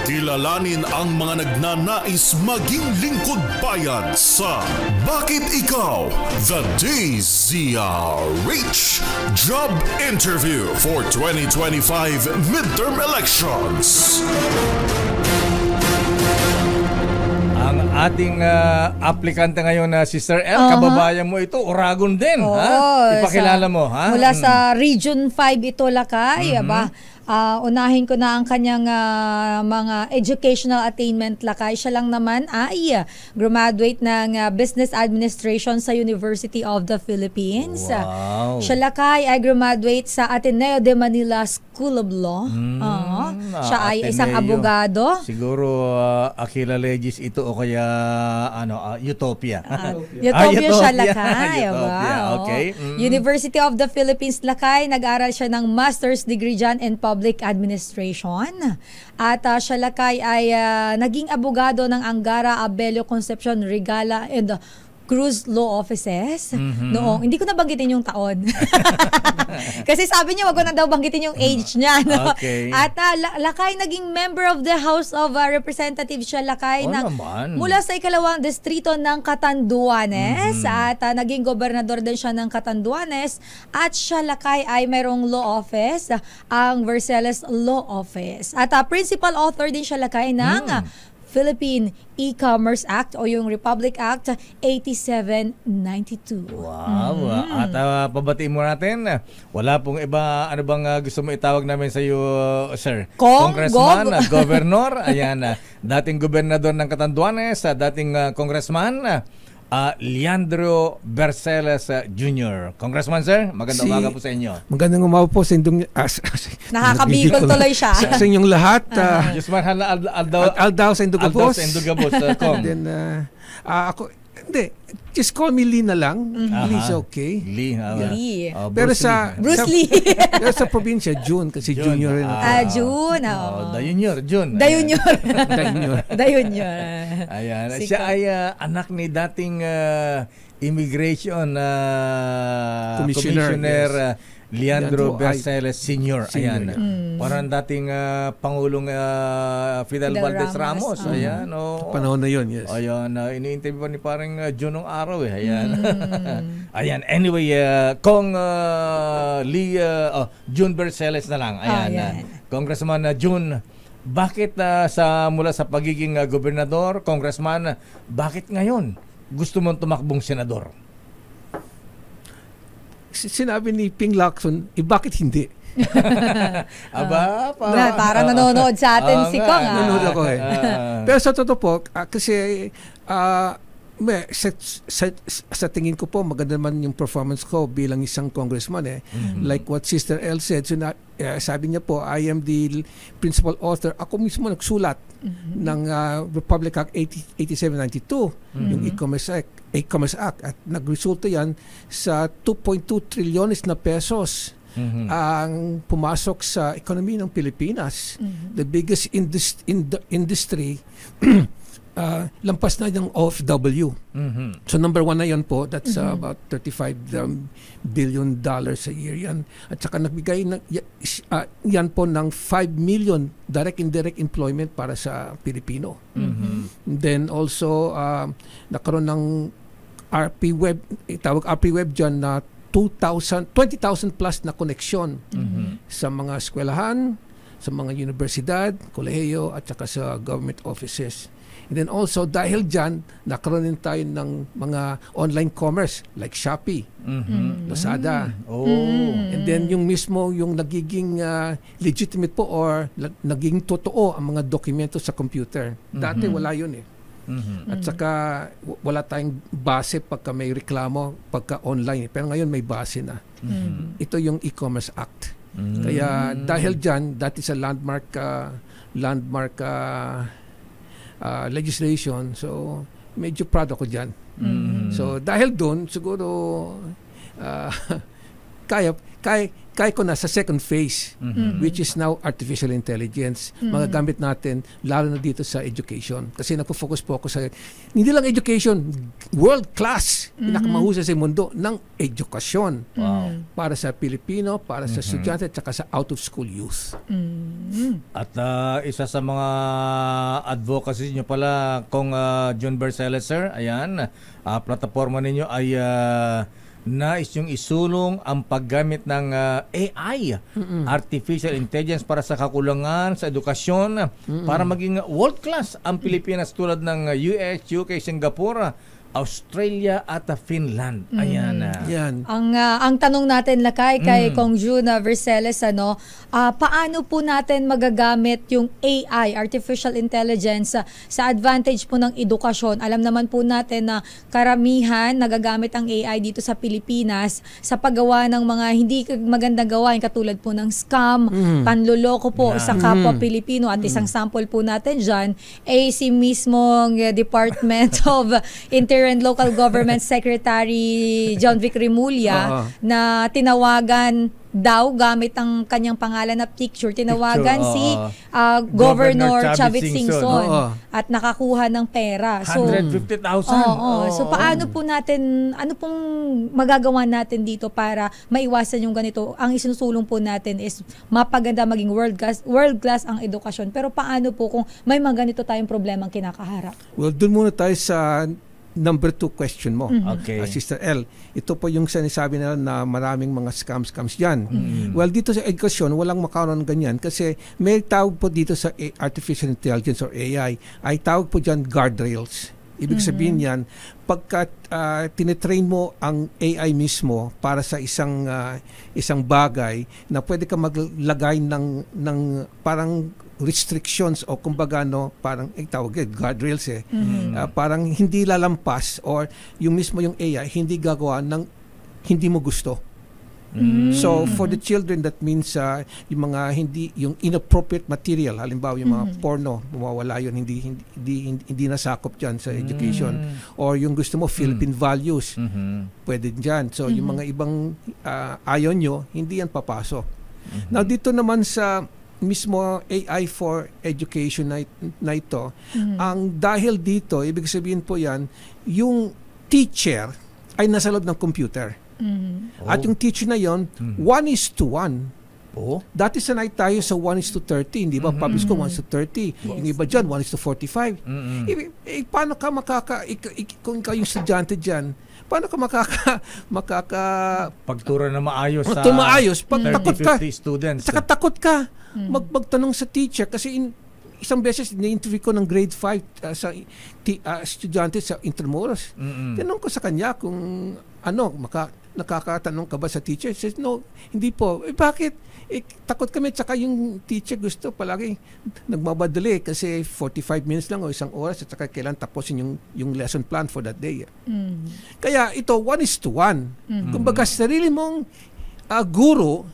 Kilalanin ang mga nagnanais maging lingkod bayan sa Bakit Ikaw? The DZRH Job Interview for 2025 Midterm Elections. Ang ating aplikante ngayon na si Sir L, kababayan mo ito, Oragon din. Ipakilala mo. Ha? Mula sa Region 5 ito, Lakay. Unahin ko na ang kanyang mga educational attainment, Lakay. Siya lang naman ay graduate ng Business Administration sa University of the Philippines. Wow. Siya, Lakay, ay graduate sa Ateneo de Manila School of Law. Siya ay isang abogado. Siguro Aquila Legis ito o kaya Utopia. Utopia siya, Lakay. Utopia. Wow. Okay. University of the Philippines, Lakay. Nag-aral siya ng master's degree dyan in Public Administration. At siya, Lakay, ay naging abogado ng Angara, Abelio, Concepcion, Regala, and Cruz Law Offices noong, hindi ko nabanggitin yung taon. Kasi sabi niya, wag ko na daw banggitin yung age niya. No? Okay. At Lakay, naging member of the House of Representatives siya, Lakay, mula sa ikalawang distrito ng Catanduanes. At naging gobernador din siya ng Catanduanes. At siya, Lakay, ay mayroong law office, ang Verceles Law Office. At principal author din siya, Lakay, ng Philippine E-Commerce Act o yung Republic Act 8792. Wow. At pabatiin mo natin, wala pong iba, ano bang gusto mo itawag namin sa iyo, sir? Congressman, Governor, ayan, dating gobernador ng Catanduanes, dating congressman, Leandro Berceles Jr. Congressman, sir, magandang umaga po sa inyo. Magandang umaga po sa inyong... Nakakabigol tuloy siya. sa inyong lahat. Jusman Aldao sa Indugabos. Then, ako, hindi, just call me Lee na lang. Lee's okay. Lee. Pero Bruce Lee. Pero sa probinsya, June, kasi Junior rin. June. June. Dayunyor. Ayan. Siya ay anak ni dating immigration commissioner Leandro Berceles Sr. Ayan. Parang dating Pangulong Fidel Valdez Ramos. Ayan. Panahon na yun, yes. Ayan. Ini-interview pa ni parang June nung araw. Ayan. Ayan. Anyway, Kong June Berceles na lang. Ayan. Congressman June, bakit mula sa pagiging gobernador, congressman, bakit ngayon gusto mong tumakbong senador? Sinabi ni Ping Lacson, bakit hindi? Parang nanonood sa atin si Kong. Nanonood ako Pero sa totoo po, kasi sa tingin ko po, maganda naman yung performance ko bilang isang congressman. Like what Sister L said, sabi niya po, I am the principal author. Ako mismo nagsulat ng Republic Act 8792, yung E-Commerce Act. At nagresulta yan sa 2.2 trilyones na pesos ang pumasok sa economy ng Pilipinas. The biggest industry lampas na yung OFW. So number one na yan po. That's about $35 billion a year yan. At saka nagbigay yan po ng 5 million direct indirect employment para sa Pilipino. Then also nakaroon ng RP Web, tawag RP Web dyan na 20,000 plus na koneksyon sa mga eskwelahan, sa mga universidad, kolehiyo at saka sa government offices. And then also, dahil dyan, nakaroon din tayo ng mga online commerce like Shopee, Lazada. And then yung mismo, yung nagiging legitimate po or naging totoo ang mga dokumento sa computer. Dati wala yun At saka wala tayong base pagka may reklamo, pagka online. Pero ngayon may base na. Ito yung E-Commerce Act. Kaya dahil dyan, dati sa landmark legislation, so medyo proud ako dyan. So dahil doon, siguro kaya ko na sa second phase, which is now artificial intelligence. Magagamit natin, lalo na dito sa education. Kasi nagpo-focus po ako sa, hindi lang education, world-class, pinakamahusay sa mundo ng edukasyon. Para sa Pilipino, para sa estudyante, at saka sa out-of-school youth. At isa sa mga advocacy nyo pala, Kong John Berceles, sir, ayan, plataforma ninyo ay nais yung isulong ang paggamit ng AI, artificial intelligence, para sa kakulangan sa edukasyon, para maging world-class ang Pilipinas tulad ng US, UK, Singapore, Australia at Finland. Ayan. Yan. Ang tanong natin, Lakay, kay Kong Jun Verceles, paano po natin magagamit yung AI, artificial intelligence, sa advantage po ng edukasyon? Alam naman po natin na karamihan nagagamit ang AI dito sa Pilipinas sa paggawa ng mga hindi magandang gawain, katulad po ng scam, panloloko po sa kapwa Pilipino. At isang sample po natin dyan ay si mismong Department of Interior and Local Government Secretary John Vic Remulla na tinawagan daw gamit ang kanyang pangalan na picture, tinawagan si Governor Chavit Singson at nakakuha ng pera. So 150,000. So paano po natin, ano pong magagawa natin dito para maiwasan yung ganito? Ang isinusulong po natin is mapaganda, maging world class ang edukasyon. Pero paano po kung may mga ganito tayong problemang kinakaharap? Well, dun muna tayo sa number 2 question mo, Sister L. Ito po yung sinasabi nila na maraming mga scams dyan. Well, dito sa edukasyon, walang makaroon ng ganyan kasi may tawag po dito sa artificial intelligence or AI, ay tawag po dyan guardrails. Ibig sabihin yan, pagka tinetrain mo ang AI mismo para sa isang bagay na pwede ka maglagay ng parang restrictions o kumbaga parang tawag guardrails parang hindi lalampas or yung mismo yung AI hindi gagawa ng hindi mo gusto. So for the children, that means yung mga yung inappropriate material, halimbawa yung mga porno, mawawala yun, hindi nasakop dyan sa education. Or yung gusto mo Philippine values, pwede dyan. So yung mga ibang ayaw nyo, hindi yan papasok. Now dito naman sa mismo AI for education na ito, ang dahil dito, ibig sabihin po yan, yung teacher ay nasa loob ng computer. At yung teacher na yon 1:1. Dati sanay tayo sa 1:30, hindi ba? Public school 1:30. Yung iba dyan 1:45. Paano ka kung ikaw yung estudyante dyan, paano ka pagturo na maayos sa pag takot ka, 30-50 students. Saka takot ka magtanong sa teacher kasi isang beses ni-interview ko ng grade 5 sa estudyante sa Intramuros. Tinanong ko sa kanya kung nakakatanong ka ba sa teacher? He says, no, hindi po. Bakit? Takot kami. Tsaka yung teacher gusto palagi nagmabadali kasi 45 minutes lang o isang oras at saka kailan tapusin yung lesson plan for that day. Kaya ito, 1:1. Kumbaga, sarili mong guro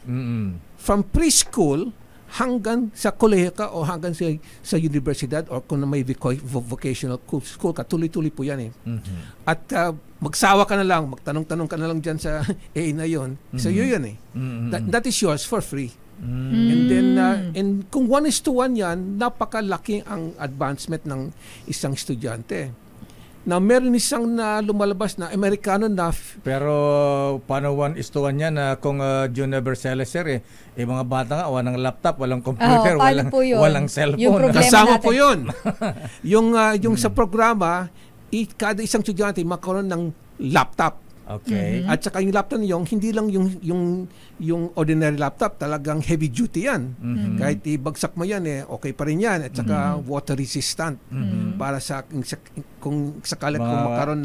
from preschool hanggang sa kolehiyo ka o hanggang sa universidad or kung may vocational school ka, tuloy-tuloy po yan At magsawa ka na lang, magtanong-tanong ka na lang dyan sa AI na yun. So yun that is yours for free. And then, and kung 1:1 yan, napakalaki ang advancement ng isang estudyante. Na meron isang na lumalabas na Amerikano na pero paano 1:1 yan kung John Berceles mga bata nga walang laptop, walang computer, walang cellphone. Kasama po yun. yung sa programa, kada isang estudyante magkaroon ng laptop. Okay. At saka yung laptop niyo, hindi lang yung ordinary laptop, talagang heavy duty yan. Kahit ibagsak mo yan, okay pa rin yan. At saka water resistant para sa kung sakali kung magkaroon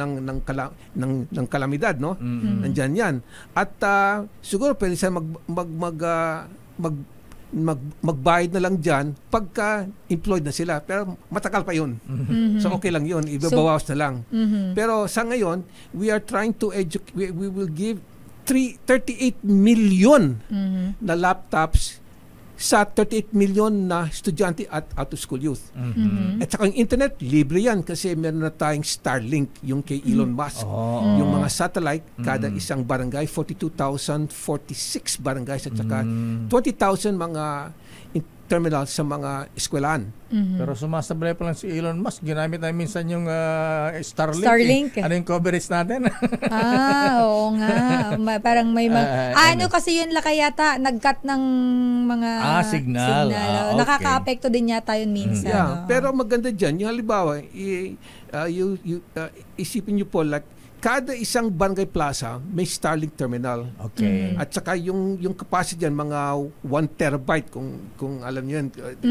ng kalamidad, no? Nandyan yan. At siguro pwede siya magbayad na lang dyan pagka employed na sila. Pero matagal pa yun. So okay lang yun. Ibabawas na lang. Pero sa ngayon, we are trying to educate. We will give 38 million na laptops sa 38 million na estudyante at out-of-school youth. At saka yung internet, libre yan kasi meron na tayong Starlink, yung kay Elon Musk. Yung mga satellite, kada isang barangay, 42,046 barangays at saka 20,000 mga terminal sa mga eskwelahan. Pero sumasablay pa lang si Elon Musk. Ginamit na minsan yung Starlink. Starlink. Ano yung coverage natin? Oo nga. Parang may ano kasi yun yata, nag-cut ng mga signal. Okay. Nakaka-apekto din yata yun minsan. Yeah. Pero maganda dyan, yung halimbawa, isipin nyo po, like, kada isang barangay plaza may Starlink terminal. Okay. At saka yung capacity diyan mga 1 terabyte kung alam niyo yan.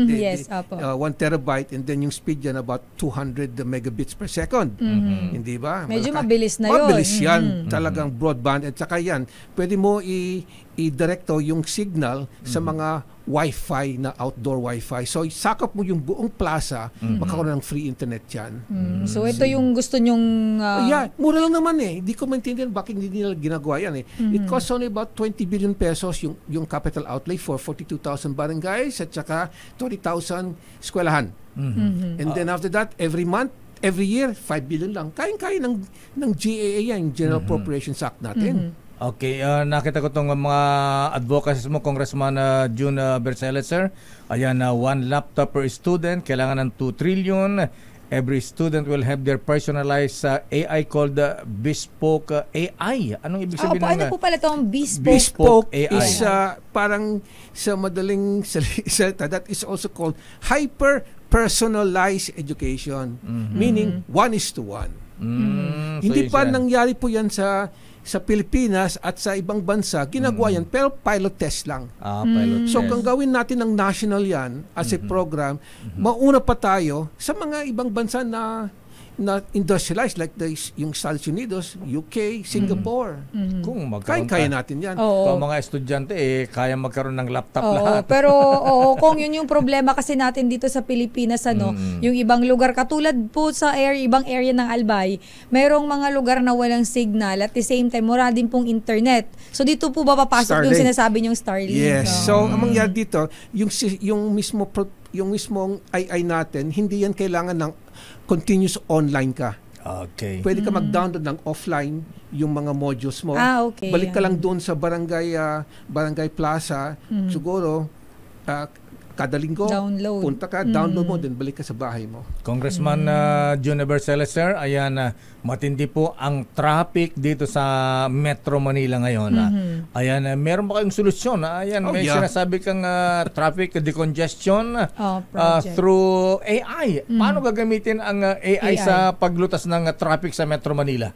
Yes, 1 terabyte and then yung speed diyan about 200 megabits per second. Hindi ba? Medyo mabilis na 'yon. Mabilis yan. Talagang broadband at saka yan. Pwede mo i-directo yung signal sa mga Wi-Fi na outdoor Wi-Fi. So, sakop mo yung buong plaza, magkakaroon ng free internet yan. So, ito yung gusto nyong... Yeah, mura lang naman eh. Hindi ko maintindihan bakit hindi nila ginagawa yan eh. It costs only about 20 billion pesos yung capital outlay for 42,000 barangays at saka 20,000 eskwelahan. And then after that, every month, every year, 5 billion lang. Kayang-kaya ng GAA yan, General Appropriations Act natin. Okay, nakita ko itong mga advocacies mo, Congressman June Berceles, sir. Ayan, 1 laptop per student, kailangan ng 2 trillion. Every student will have their personalized AI called Bespoke AI. Anong ibig sabihin ano po pala itong Bespoke AI? Is parang sa madaling salita, that is also called hyper-personalized education. Meaning, 1:1. Hindi pa nangyari po yan sa Pilipinas at sa ibang bansa, ginagawa yan, pero pilot test lang. Pilot So, test. kung gawin natin ng national yan as a program, mauna pa tayo sa mga ibang bansa na industrialized like yung Estados Unidos, UK, Singapore. Kung magkaroon Kaya natin yan. Kung mga estudyante, kaya magkaroon ng laptop lahat. Pero kung yun yung problema kasi natin dito sa Pilipinas, yung ibang lugar, katulad po sa ibang area ng Albay, mayroong mga lugar na walang signal at the same time, wala din pong internet. So dito po ba papasok Starlink. yung sinasabi niyong Starlink? Yes. So, ang mangyari dito, yung mismong AI natin, hindi yan kailangan ng continuous online ka. Okay. Pwede ka mag-download ng offline yung mga modules mo. Okay. Balik ka lang doon sa barangay plaza. Siguro, kada linggo, punta ka, download mo, then balik ka sa bahay mo. Congressman June Berceles, sir, ayan, matindi po ang traffic dito sa Metro Manila ngayon. Ayan, meron ba kayong solusyon? Ayan, may sinasabi kang traffic decongestion through AI. Paano gagamitin ang AI sa paglutas ng traffic sa Metro Manila?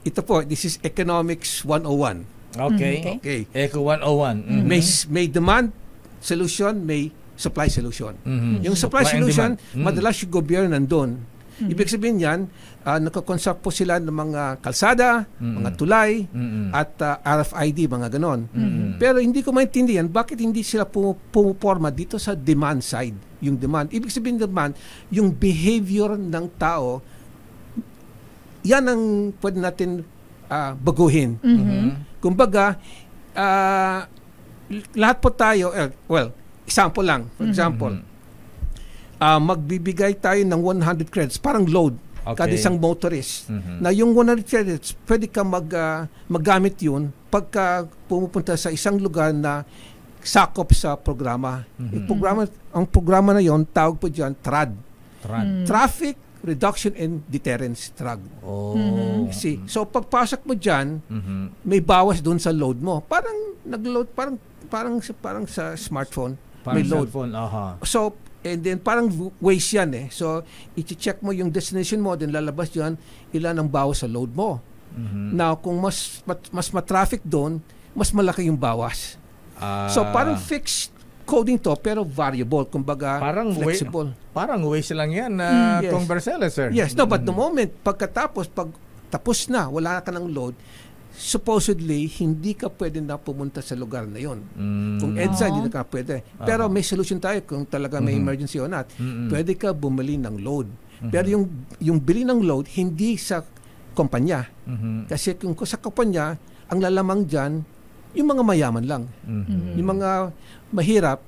Ito po, this is Economics 101. Okay. Eco 101. May demand solution, may supply solution. Yung supply solution, madalas yung gobyerno nandun. Ibig sabihin yan, nakakonstruct po sila ng mga kalsada, mga tulay, at RFID, mga ganon. Pero hindi ko maintindihan bakit hindi sila pumuporma dito sa demand side. Yung demand. Ibig sabihin demand, yung behavior ng tao, yan ang pwede natin baguhin. Kumbaga, lahat po tayo, example lang. For example, magbibigay tayo ng 100 credits, parang load, kada isang motorist. Na yung 100 credits, pwede ka maggamit yun pagka pumupunta sa isang lugar na sakop sa programa. Ang programa na yon, tawag po dyan, TRAD. Traffic Reduction and Deterrence Drug. See? So pagpasok mo dyan, may bawas doon sa load mo. Parang nag-load, parang sa smartphone. May load. So, and then parang waste yan eh. So, i-check mo yung destination mo, then lalabas yan, ilan ang bawas sa load mo. Now, kung mas ma-traffic doon, mas malaki yung bawas. So, parang fixed coding to, pero variable, kumbaga parang flexible. Parang waste lang yan, Kong Berceles, sir. Yes, no, but the moment, pag tapos na, wala ka ng load, supposedly, hindi ka pwede na pumunta sa lugar na yon. Kung EDSA, hindi na ka pwede. Pero may solution tayo kung talaga may emergency or not. Pwede ka bumili ng load. Pero yung bili ng load, hindi sa kumpanya. Kasi kung sa kumpanya, ang lalamang dyan, yung mga mayaman lang. Yung mga mahirap,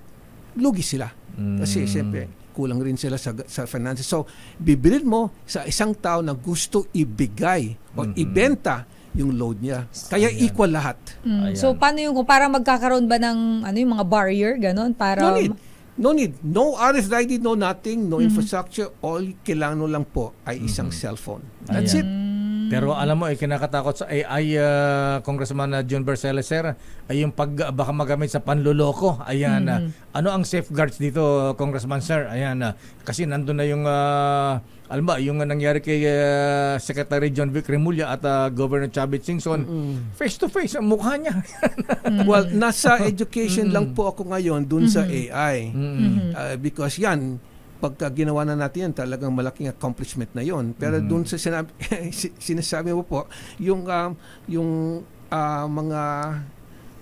lugi sila. Kasi siyempre, kulang rin sila sa finances. So, bibilin mo sa isang tao na gusto ibigay o ibenta yung load niya. Kaya equal lahat. So, paano yung, para magkakaroon ba ng yung mga barrier, ganon? Para No need. No RFID, no nothing, no infrastructure. All kailangan mo lang po ay isang cellphone. That's it. Pero alam mo, kinakatakot sa AI, Congressman John Bercelo, sir, ay yung baka magamit sa panluloko. Ayan, ano ang safeguards dito, Congressman, sir? Ayan, kasi nandun na yung, alam ba, yung nangyari kay Secretary John Vic Remulla at Governor Chavit Singson, face-to-face ang mukha niya. Well, nasa education lang po ako ngayon dun sa AI. Because yan, pagka ginawa na natin yan, talagang malaking accomplishment na yon. Pero doon sa sinasabi mo po, yung mga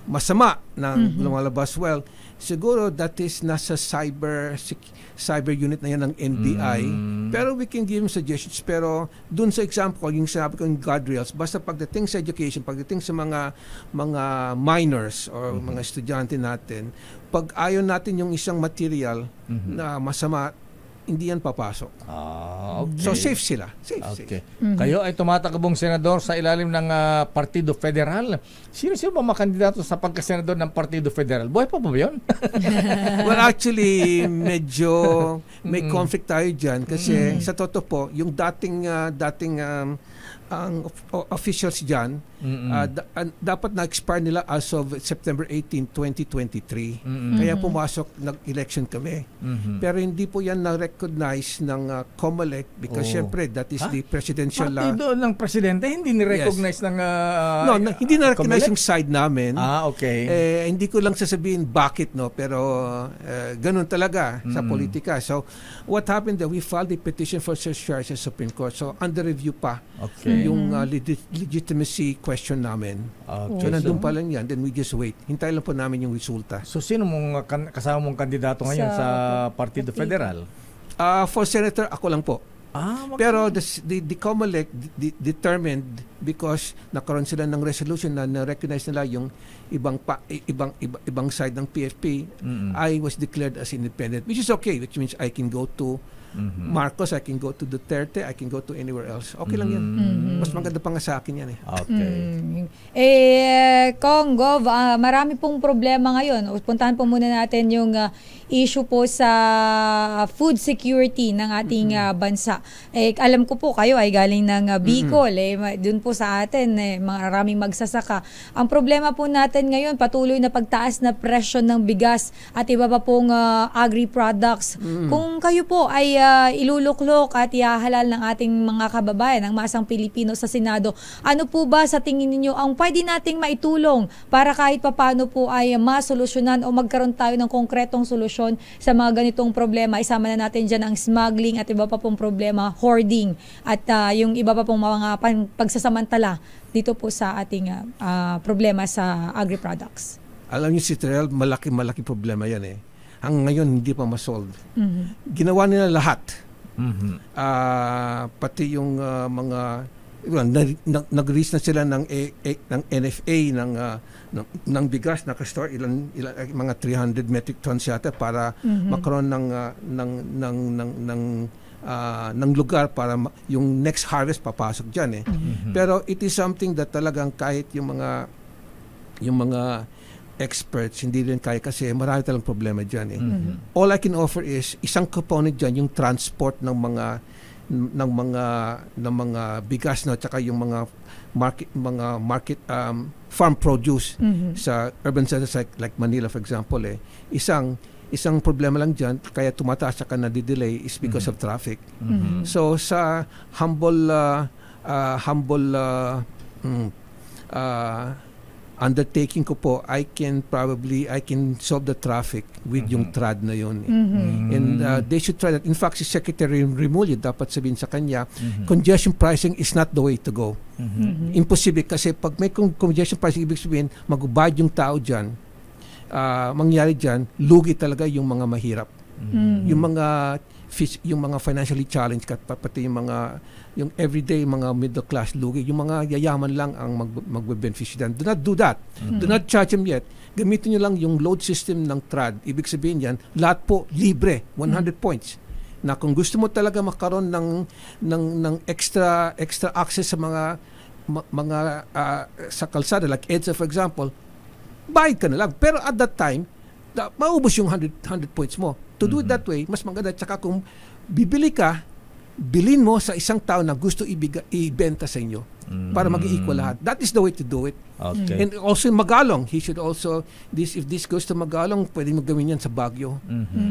masama na lumalabas, well, siguro that is nasa cyber unit na yan ng NBI. Pero we can give them suggestions. Pero doon sa example, yung sinabi ko yung guardrails, basta pagdating sa education, pagdating sa mga minors or mga estudyante natin, pag ayaw natin yung isang material na masama, hindi yan papasok. Okay. So safe sila. Safe. Kayo ay tumatakbong senador sa ilalim ng Partido Federal. Sino ba mga kandidato sa pagkasenador ng Partido Federal? Buhay pa ba yun? Well, actually, medyo may conflict tayo dyan kasi sa totoo po, yung dating ang officials dyan, dapat na-expire nila as of September 18, 2023. Kaya pumasok, nag-election kami. Pero hindi po yan na-recognize ng COMELEC because syempre, that is the presidential... Partido ng presidente, hindi ni-recognize ng... No, hindi na-recognize yung side namin. Okay. Hindi ko lang sasabihin bakit, no, pero ganun talaga sa politika. So, what happened that we filed a petition for certiorari sa Supreme Court. So, under review pa. Yung legitimacy question namin. So, nandun pa lang yan. Then we just wait. Hintay lang po namin yung resulta. So, sino mong kasama mong kandidato ngayon sa Partido Federal? For Senator, ako lang po. Pero the COMELEC determined because nakaroon sila ng resolution na na-recognize nila yung ibang side ng PFP. I was declared as independent, which is okay, which means I can go to Marcos, I can go to Duterte, I can go to anywhere else. Okay lang yan. Mas maganda pa nga sa akin yan eh. Okay. Kong Gov, marami pong problema ngayon. Puntahan po muna natin yung issue po sa food security ng ating bansa. Alam ko po kayo ay galing ng Bicol. Doon po sa atin, maraming magsasaka. Ang problema po natin ngayon, patuloy na pagtaas na presyo ng bigas at iba pa pong agri-products. Kung kayo po ay iluluklok at ihahalal ng ating mga kababayan, ng masang Pilipino sa Senado, ano po ba sa tingin ninyo ang pwede nating maitulong para kahit papano po ay masolusyonan o magkaroon tayo ng konkretong solusyon sa mga ganitong problema? Isama na natin dyan ang smuggling at iba pa pong problema, hoarding at yung iba pa pong mga pagsasamantala dito po sa ating problema sa agri-products. Alam niyo si Terrell, malaki problema yan eh. Hanggang ngayon hindi pa ma-solve. Ginawa nila lahat. Pati yung mga nag-release na sila ng NFA ng bigas na ka-store ilan mga 300 metric tons yata para magkaroon ng lugar para yung next harvest papasok diyan eh. Pero it is something that talagang kahit yung mga experts hindi rin kaya kasi marami talagang problema diyan eh. All I can offer is isang component diyan yung transport ng mga bigas na tsaka yung mga market farm produce sa urban centers like Manila for example eh. Isang problema lang diyan kaya tumataas at nadidelay is because of traffic. So sa humble undertaking ko po, I can solve the traffic with yung TRAD na yun. And they should try that. In fact, si Secretary Remulla dapat sabihin sa kanya, congestion pricing is not the way to go. Imposible kasi pag may congestion pricing, ibig sabihin, magbabayad yung tao dyan, mangyari dyan, lugi talaga yung mga mahirap. Yung mga yung mga financially challenged pati yung everyday mga middle class lugi, yung mga yayaman lang ang magbe-beneficio diyan. Do not do that. Do not charge them yet. Gamitin nyo lang yung load system ng TRAD. Ibig sabihin yan, lahat po libre, 100 points. Na kung gusto mo talaga makaroon ng extra access sa mga sa kalsada like EDSA for example, bayad ka na lang. Pero at that time, maubos yung 100 points mo. To do it that way, mas maganda. Tsaka kung bibili ka, bilhin mo sa isang tao na gusto ibenta sa inyo para mag-equal lahat. That is the way to do it. Okay. And also in Magalong, he should also, if this goes to Magalong, pwede magawin yan sa Baguio.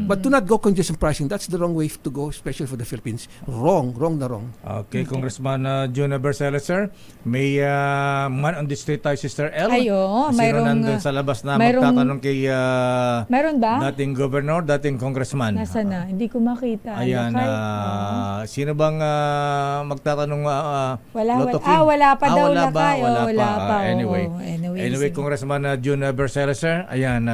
But do not go congestion pricing. That's the wrong way to go, especially for the Philippines. Wrong na wrong. Okay, Congressman Juna Barcelos, sir. May man on the street tayo, Sister L. Ayo, mayroong nandun sa labas na magtatanong kay mayroon ba? dating governor, dating congressman. Nasaan na? Hindi ko makita. Ayan, sino bang magtatanong? Wala pa daw wala lakay. Wala pa. Anyway, Congressman Juna Barcelos, sir. Ayan,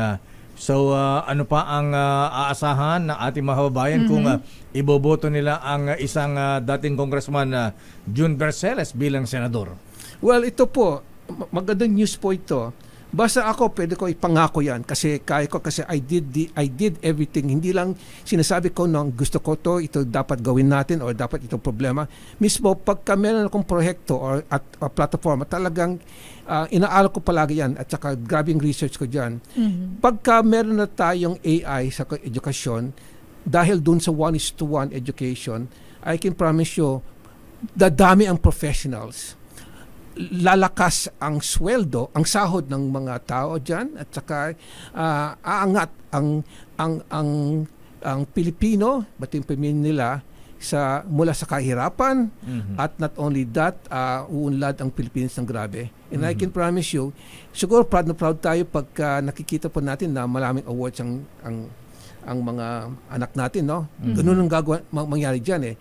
so ano pa ang aasahan ng ating mga kababayan kung iboboto nila ang isang dating congressman June Barcelos bilang senador? Well, ito po, magandang news po ito. Basta ako, pwede ko ipangako yan kasi kaya ko, kasi I did everything. Hindi lang sinasabi ko nung gusto ko ito dapat gawin natin or dapat itong problema. Mismo, pagka meron akong proyekto or platform, talagang inaaral ko palagi yan at saka grabing research ko dyan. Pagka meron na tayong AI sa edukasyon, dahil dun sa 1:1 education, I can promise you, dadami ang professionals. Lalakas ang sweldo, ang sahod ng mga tao diyan at saka aangat ang Pilipino, bating pamilya nila mula sa kahirapan at not only that, uunlad ang Pilipinas ng grabe. And I can promise you, siguro proud na proud tayo pagka nakikita po natin na maraming awards ang mga anak natin, no? Ganun ang mangyari diyan eh.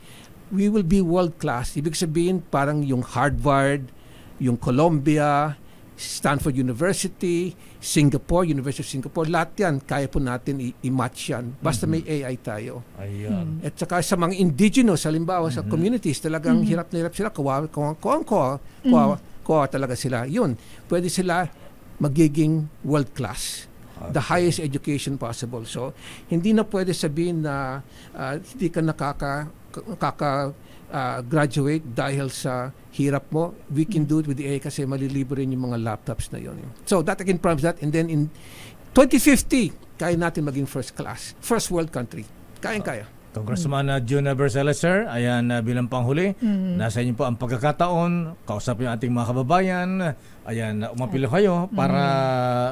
We will be world class. Ibig sabihin parang yung Harvard, yung Columbia, Stanford University, University of Singapore, lahat yan, kaya po natin i-match yan. Basta may AI tayo. Ayan. At saka sa mga indigenous, halimbawa sa communities, talagang hirap na hirap sila, kawawa talaga sila. Yun, pwede sila magiging world class. Okay. The highest education possible. So, hindi na pwede sabihin na hindi ka graduate dahil sa hirap mo. We can do it with the AI kasi malilibre rin yung mga laptops na yun. So that I can promise that. And then in 2050, kaya natin maging first class. First world country. Kaya. Congressman Juna Barcelos, sir. Ayan, bilang panghuli. Nasa inyo po ang pagkakataon. Kausapin yung ating mga kababayan. Ayan, umapilo kayo para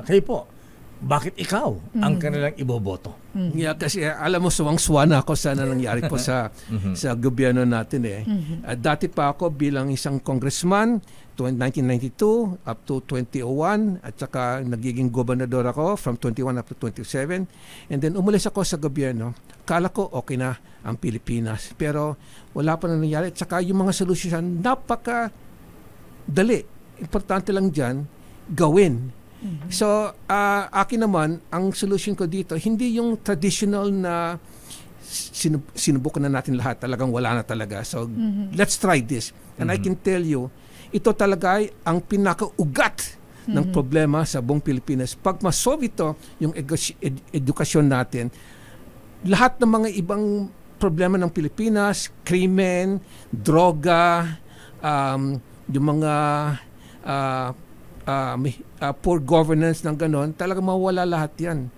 kayo po. Bakit ikaw ang kanilang iboboto? Yeah, kasi alam mo, suwang-suwa na ako sa nangyari po sa gobyerno natin eh. Dati pa ako bilang isang congressman, 1992 up to 2001 at saka nagiging gobernador ako from 21 up to 27. And then umalis ako sa gobyerno. Kala ko okay na ang Pilipinas. Pero wala pa na nangyari. At saka yung mga solusyon napaka-dali. Importante lang dyan, gawin. So, akin naman, ang solution ko dito, hindi yung traditional na sinubukan na natin lahat, talagang wala na talaga. So, let's try this. And I can tell you, ito talaga ay ang pinakaugat ng problema sa buong Pilipinas. Pag masolve ito, yung edukasyon natin, lahat ng mga ibang problema ng Pilipinas, krimen, droga, yung mga poor governance ng ganon, talaga mawala lahat yan.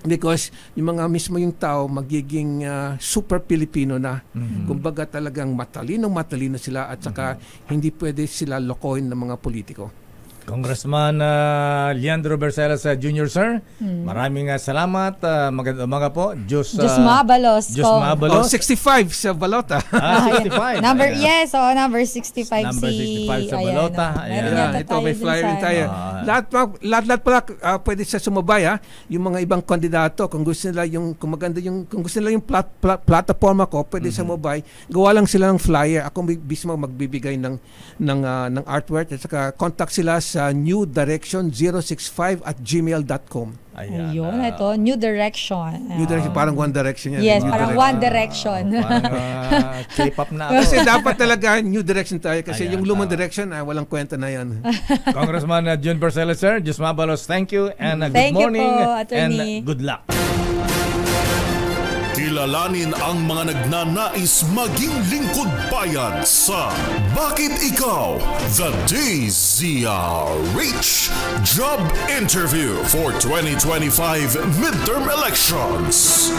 Because yung mga mismo yung tao magiging super Pilipino na. Kumbaga talagang matalino sila at saka hindi pwede sila lokohin ng mga politiko. Congressman Leandro Barcelos Jr., sir. Maraming salamat. Magandang umaga po. Diyos Mabalos. Diyos Mabalos. 65 sa Balota. 65. Number 65 Number 65 sa Balota. Ito, may flyer rin tayo. Lahat pala pwede sa sumabay. Yung mga ibang kandidato, kung gusto nila yung plataforma ko, pwede sa mobile. Gawa lang sila ng flyer. Ako mismo magbibigay ng artwork at saka contact sila sa sa newdirection065@gmail.com. Ayun, ito, New Direction. New Direction, parang One Direction yan. Yes, New parang Direction. One Direction. Parang K-pop na ako. Kasi dapat talaga New Direction tayo kasi yung lumang direction, walang kwenta na yan. Congressman June Barcelo, sir, Diyos Mabalos, thank you and Thank good morning you po, Attorney. and good luck. Kilalanin ang mga nagnanais maging lingkod bayan sa Bakit Ikaw? The DZRH Job Interview for 2025 Midterm Elections.